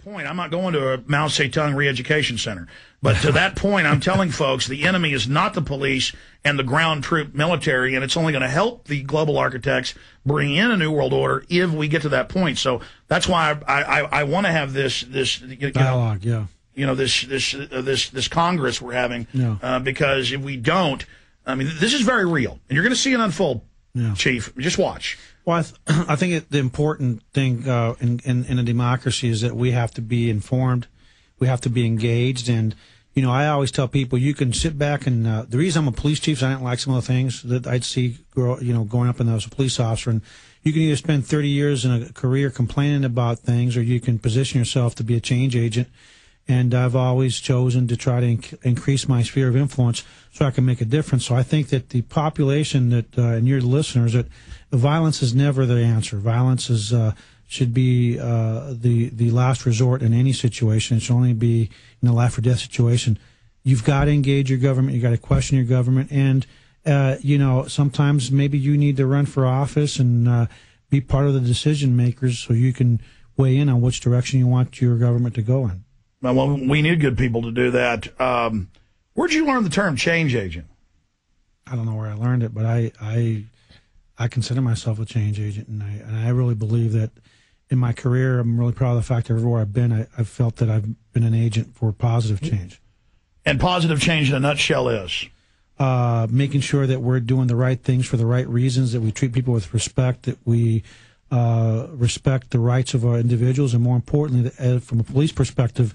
point, I'm not going to a Mao Zedong re-education center, but to that point, I'm telling folks the enemy is not the police and the ground troop military, and it's only going to help the global architects bring in a new world order if we get to that point. So that's why I want to have this dialogue, this Congress we're having, because if we don't, I mean, this is very real, and you're going to see it unfold, Chief. Just watch. Well, I think the important thing in a democracy is that we have to be informed, we have to be engaged, and I always tell people you can sit back and the reason I'm a police chief is I didn't like some of the things that I'd see growing up as a police officer, and you can either spend 30 years in a career complaining about things, or you can position yourself to be a change agent. And I've always chosen to try to increase my sphere of influence so I can make a difference. So I think that the population and your listeners, that violence is never the answer. Violence should be the last resort in any situation. It should only be in a life or death situation. You've got to engage your government. You've got to question your government. And, sometimes maybe you need to run for office and be part of the decision makers so you can weigh in on which direction you want your government to go in. Well, we need good people to do that. Where'd you learn the term change agent? I don't know where I learned it, but I consider myself a change agent, and I really believe that in my career, I'm really proud of the fact that everywhere I've been, I've felt that I've been an agent for positive change. And positive change in a nutshell is? Making sure that we're doing the right things for the right reasons, that we treat people with respect, that we respect the rights of our individuals, and more importantly, from a police perspective,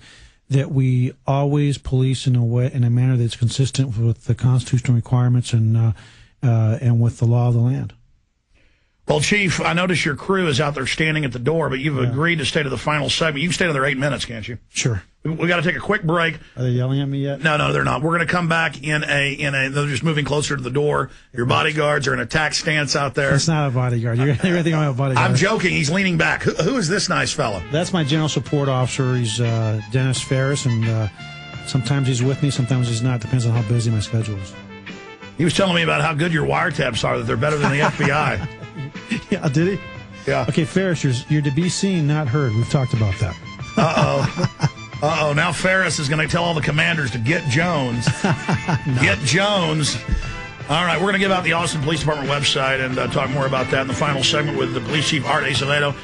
that we always police in a manner that's consistent with the constitutional requirements and with the law of the land. Well, Chief, I notice your crew is out there standing at the door, but you've agreed to stay to the final segment. You can stay another 8 minutes, can't you? Sure. We got to take a quick break. Are they yelling at me yet? No, they're not. We're going to come back in a. They're just moving closer to the door. Your bodyguards are in attack stance out there. It's not a bodyguard. You're going to think I'm a bodyguard. I'm joking. He's leaning back. Who is this nice fella? That's my general support officer. He's Dennis Ferris, and sometimes he's with me, sometimes he's not. Depends on how busy my schedule is. He was telling me about how good your wiretaps are, that they're better than the FBI. Yeah, did he? Yeah. Okay, Ferris, you're to be seen, not heard. We've talked about that. Uh-oh. Now Ferris is going to tell all the commanders to get Jones. No. Get Jones. All right, we're going to give out the Austin Police Department website and talk more about that in the final segment with the police chief, Art Acevedo.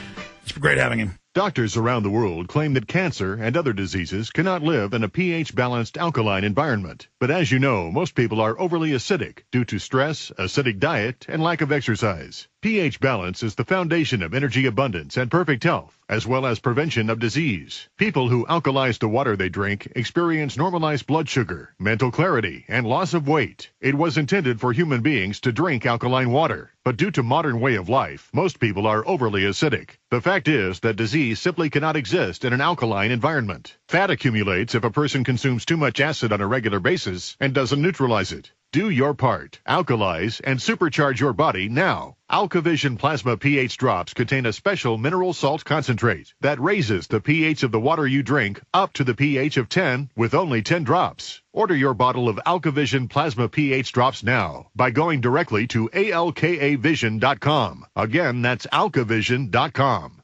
It's great having him. Doctors around the world claim that cancer and other diseases cannot live in a pH-balanced alkaline environment. But as you know, most people are overly acidic due to stress, acidic diet, and lack of exercise. pH balance is the foundation of energy abundance and perfect health, as well as prevention of disease. People who alkalize the water they drink experience normalized blood sugar, mental clarity, and loss of weight. It was intended for human beings to drink alkaline water, but due to modern way of life, most people are overly acidic. The fact is that disease simply cannot exist in an alkaline environment. Fat accumulates if a person consumes too much acid on a regular basis and doesn't neutralize it. Do your part. Alkalize and supercharge your body now. AlkaVision Plasma pH drops contain a special mineral salt concentrate that raises the pH of the water you drink up to the pH of 10 with only 10 drops. Order your bottle of AlkaVision Plasma pH drops now by going directly to alkavision.com. Again, that's alkavision.com.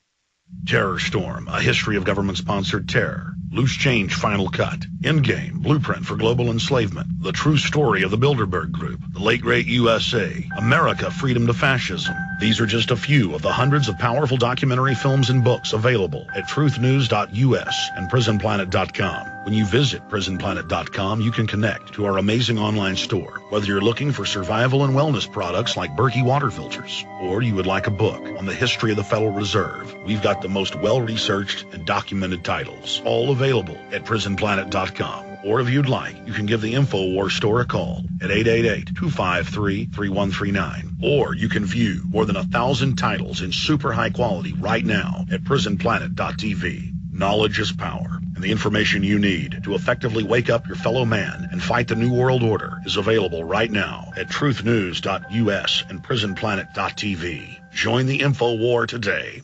Terror Storm, a history of government-sponsored terror. Loose Change Final Cut. Endgame, Blueprint for Global Enslavement. The True Story of the Bilderberg Group. The Late Great USA. America, Freedom to Fascism. These are just a few of the hundreds of powerful documentary films and books available at truthnews.us and prisonplanet.com. When you visit prisonplanet.com, you can connect to our amazing online store. Whether you're looking for survival and wellness products like Berkey water filters, or you would like a book on the history of the Federal Reserve, we've got the most well-researched and documented titles, all available at prisonplanet.com. Or if you'd like, you can give the InfoWars store a call at 888-253-3139. Or you can view more than 1,000 titles in super high quality right now at prisonplanet.tv. Knowledge is power, and the information you need to effectively wake up your fellow man and fight the New World Order is available right now at truthnews.us and prisonplanet.tv. Join the InfoWar today.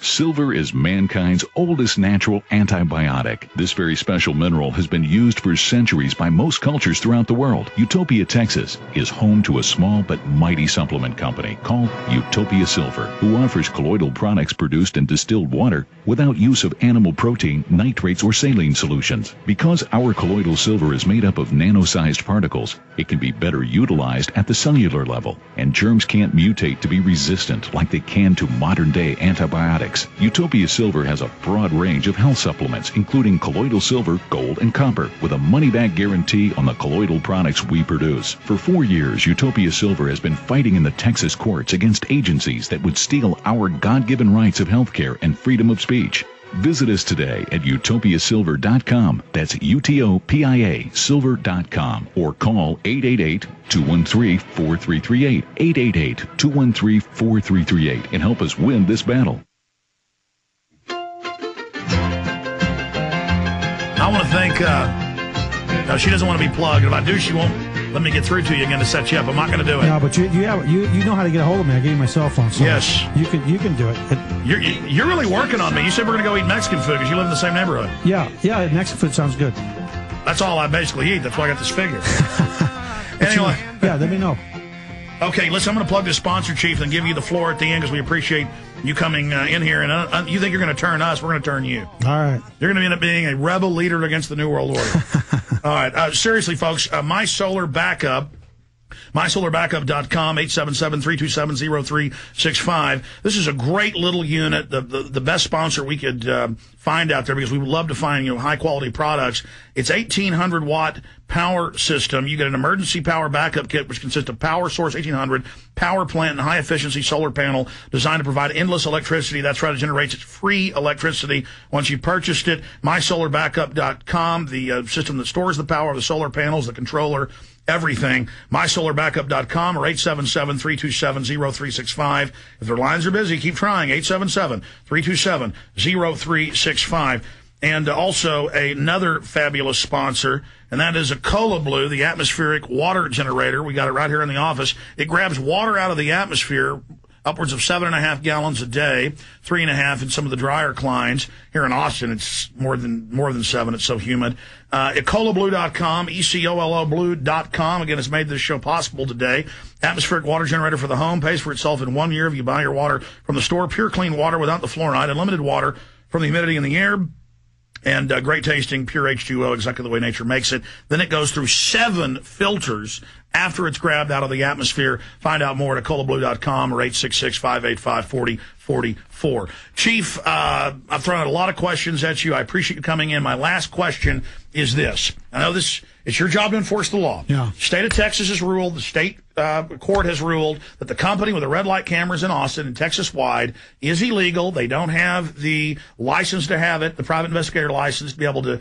Silver is mankind's oldest natural antibiotic. This very special mineral has been used for centuries by most cultures throughout the world. Utopia, Texas is home to a small but mighty supplement company called Utopia Silver, who offers colloidal products produced in distilled water without use of animal protein, nitrates, or saline solutions. Because our colloidal silver is made up of nano-sized particles, it can be better utilized at the cellular level, and germs can't mutate to be resistant like they can to modern-day antibiotics. Utopia Silver has a broad range of health supplements, including colloidal silver, gold, and copper, with a money-back guarantee on the colloidal products we produce. For 4 years, Utopia Silver has been fighting in the Texas courts against agencies that would steal our God-given rights of health care and freedom of speech. Visit us today at utopiasilver.com. That's UTOPIA silver.com, or call 888-213-4338, 888-213-4338, and help us win this battle. I want to thank, no, she doesn't want to be plugged. If I do, she won't let me get through to you again to set you up. I'm not going to do it. No, but you know how to get a hold of me. I gave you my cell phone. So yes. You can do it. You're really working on me. You said we're going to go eat Mexican food because you live in the same neighborhood. Yeah, Mexican food sounds good. That's all I basically eat. That's why I got this figure. Anyway. Yeah, let me know. Okay, listen, I'm going to plug this sponsor, Chief, and give you the floor at the end because we appreciate you coming in here. And you think you're going to turn us, we're going to turn you. All right. You're going to end up being a rebel leader against the New World Order. All right. Seriously, folks, My Solar Backup, MySolarBackup.com, 877-327-0365. This is a great little unit, the best sponsor we could find out there because we would love to find high-quality products. It's 1,800-watt power system. You get an emergency power backup kit, which consists of power source 1,800, power plant, and high-efficiency solar panel designed to provide endless electricity. That's right, it generates its free electricity once you've purchased it. MySolarBackup.com, the system that stores the power of the solar panels, the controller, everything. MySolarBackup.com or 877-327-0365. If their lines are busy, keep trying. 877-327-0365. And also another fabulous sponsor, and that is a Cola Blue, the atmospheric water generator. We got it right here in the office. It grabs water out of the atmosphere, upwards of 7.5 gallons a day, 3.5 in some of the drier climes. Here in Austin, it's more than 7. It's so humid. EcoloBlue.com, ECOLO Blue.com. Again, it's made this show possible today. Atmospheric water generator for the home, pays for itself in 1 year if you buy your water from the store. Pure, clean water without the fluoride, unlimited water from the humidity in the air. And great tasting, pure H2O, exactly the way nature makes it. Then it goes through 7 filters after it's grabbed out of the atmosphere. Find out more at EcoloBlue.com or 866-585-4044. Chief, I've thrown out a lot of questions at you. I appreciate you coming in. My last question is this. I know it's your job to enforce the law. Yeah. State of Texas has ruled, the state court has ruled that the company with the red light cameras in Austin and Texas-wide is illegal. They don't have the license to have it, the private investigator license to be able to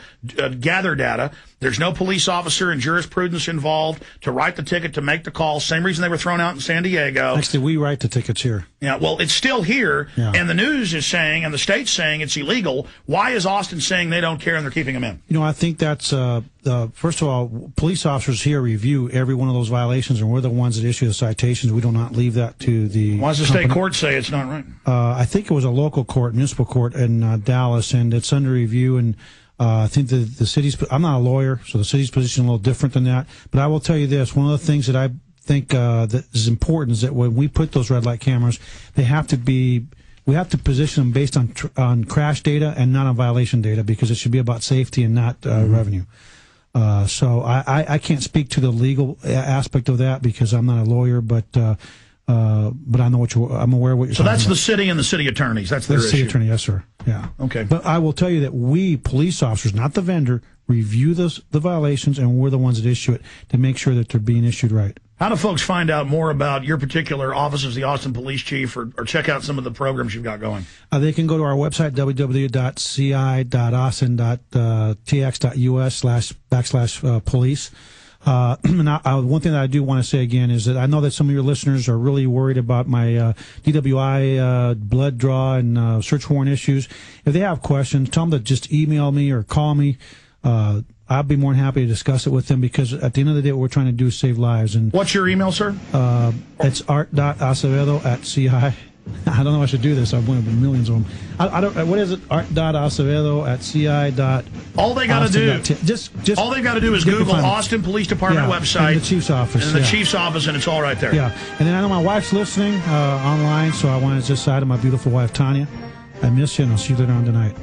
gather data. There's no police officer and jurisprudence involved to write the ticket, to make the call. Same reason they were thrown out in San Diego. Actually, we write the tickets here. Yeah, well, it's still here, and the news is saying, and the state's saying it's illegal. Why is Austin saying they don't care and they're keeping them in? I think that's, first of all, police officers here review every one of those violations, and we're the ones that issue the citations. We do not leave that to the Why does the state court say it's not right? I think it was a local court, municipal court in Dallas, and it's under review, and I think the city's, I'm not a lawyer, so the city's position is a little different than that, but I will tell you this, one of the things that I think that is important is that when we put those red light cameras, we have to position them based on crash data and not on violation data, because it should be about safety and not revenue. So I can't speak to the legal aspect of that because I'm not a lawyer, but I know I'm aware of what you're saying. So that's about. the city and the city attorneys. That's their issue. The city attorney, yes, sir. Yeah. Okay. But I will tell you that we, police officers, not the vendor, review the violations, and we're the ones that issue it to make sure that they're being issued right. How do folks find out more about your particular office as the Austin Police Chief, or check out some of the programs you've got going? They can go to our website, www.ci.austin.tx.us/police. And one thing that I do want to say again is that I know that some of your listeners are really worried about my DWI blood draw and search warrant issues. If they have questions, tell them to just email me or call me. I'll be more than happy to discuss it with them, because at the end of the day, what we're trying to do is save lives. And what's your email, sir? It's art.acevedo@ci. I don't know if I should do this. I've won millions of them. I don't. What is it? art.acevedo@ci. All they got to do, just all they've got to do is Google Austin Police Department website, and the chief's office, and the chief's office, and it's all right there. Yeah, and then I know my wife's listening online, so I wanted to just say to my beautiful wife Tanya, I miss you, and I'll see you later on tonight.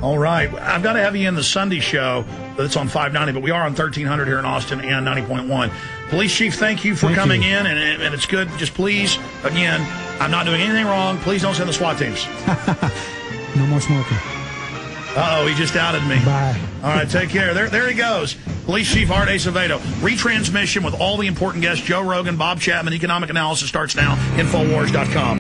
All right. I've got to have you in the Sunday show that's on 590, but we are on 1300 here in Austin and 90.1. Police Chief, thank you for coming in, and it's good. Just please, again, I'm not doing anything wrong. Please don't send the SWAT teams. No more smoking. Uh-oh, he just outed me. Bye. All right, take care. There he goes. Police Chief Art Acevedo. Retransmission with all the important guests, Joe Rogan, Bob Chapman. Economic analysis starts now. Infowars.com.